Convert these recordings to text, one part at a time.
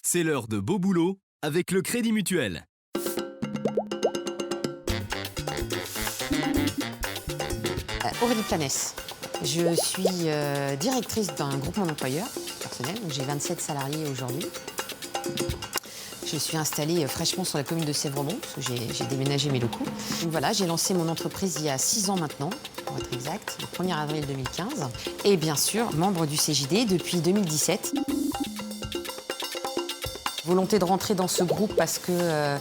C'est l'heure de Beau Boulot avec le Crédit Mutuel. Aurélie Planès. Je suis directrice d'un groupement d'employeurs personnel. J'ai 27 salariés aujourd'hui. Je suis installée fraîchement sur la commune de Sèvres-Mont, parce que j'ai déménagé mes locaux. Donc voilà, j'ai lancé mon entreprise il y a 6 ans maintenant, pour être exact, le 1er avril 2015. Et bien sûr, membre du CJD depuis 2017. Volonté de rentrer dans ce groupe parce que,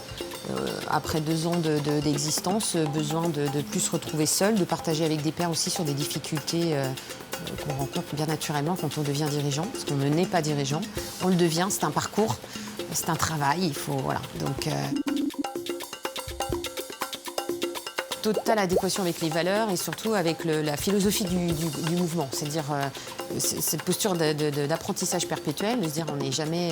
après 2 ans d'existence, besoin de plus se retrouver seul, de partager avec des pairs aussi sur des difficultés qu'on rencontre bien naturellement quand on devient dirigeant, parce qu'on ne naît pas dirigeant, on le devient, c'est un parcours, c'est un travail, il faut, voilà. Donc, totale adéquation avec les valeurs et surtout avec la philosophie du mouvement, c'est-à-dire cette posture d'apprentissage perpétuel, de se dire on n'est jamais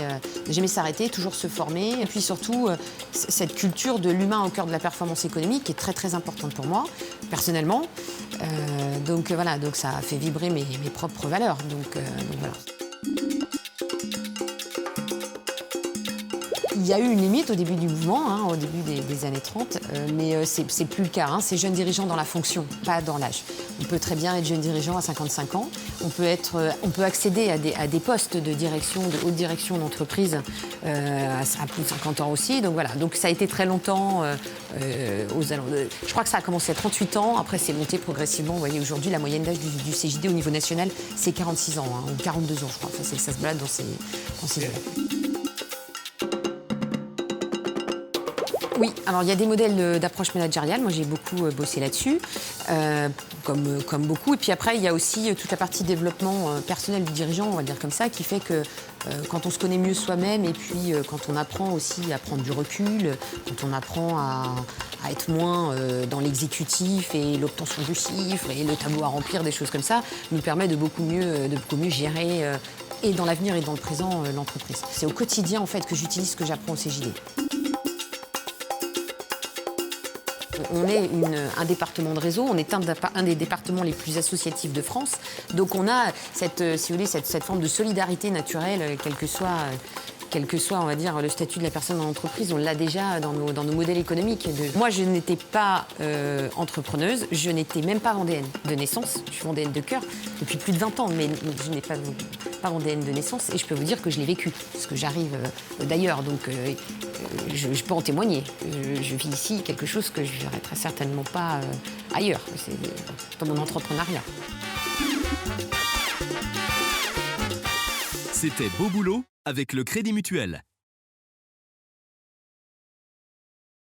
s'arrêter, toujours se former, et puis surtout cette culture de l'humain au cœur de la performance économique qui est très très importante pour moi, personnellement. Donc voilà, donc ça a fait vibrer mes propres valeurs. Donc voilà. Il y a eu une limite au début du mouvement, au début des années 30, mais c'est plus le cas. C'est jeune dirigeant dans la fonction, pas dans l'âge. On peut très bien être jeune dirigeant à 55 ans. On peut accéder à des postes de direction, de haute direction d'entreprise à plus de 50 ans aussi. Donc voilà. Donc ça a été très longtemps je crois que ça a commencé à 38 ans. Après, c'est monté progressivement. Vous voyez, aujourd'hui, la moyenne d'âge du CJD au niveau national, c'est 46 ans, ou 42 ans, je crois. Enfin, ça se balade dans ces eaux-là. Oui, alors il y a des modèles d'approche managériale. Moi, j'ai beaucoup bossé là-dessus, comme beaucoup. Et puis après, il y a aussi toute la partie développement personnel du dirigeant, on va dire comme ça, qui fait que quand on se connaît mieux soi-même et puis quand on apprend aussi à prendre du recul, quand on apprend à être moins dans l'exécutif et l'obtention du chiffre et le tableau à remplir, des choses comme ça, nous permet de beaucoup mieux gérer et dans l'avenir et dans le présent l'entreprise. C'est au quotidien en fait que j'utilise ce que j'apprends au CJD. On est un département de réseau, on est un des départements les plus associatifs de France. Donc on a cette forme de solidarité naturelle, quel que soit, on va dire, le statut de la personne dans l'entreprise, on l'a déjà dans nos modèles économiques. Moi, je n'étais pas entrepreneuse, je n'étais même pas vendéenne de naissance. Je suis vendéenne de cœur depuis plus de 20 ans, mais je n'ai pas vendéenne de naissance. Et je peux vous dire que je l'ai vécu, parce que j'arrive d'ailleurs, donc je peux en témoigner. Je vis ici quelque chose que je ne verrai très certainement pas ailleurs. C'est dans mon entrepreneuriat. C'était Beau Boulot avec le Crédit Mutuel.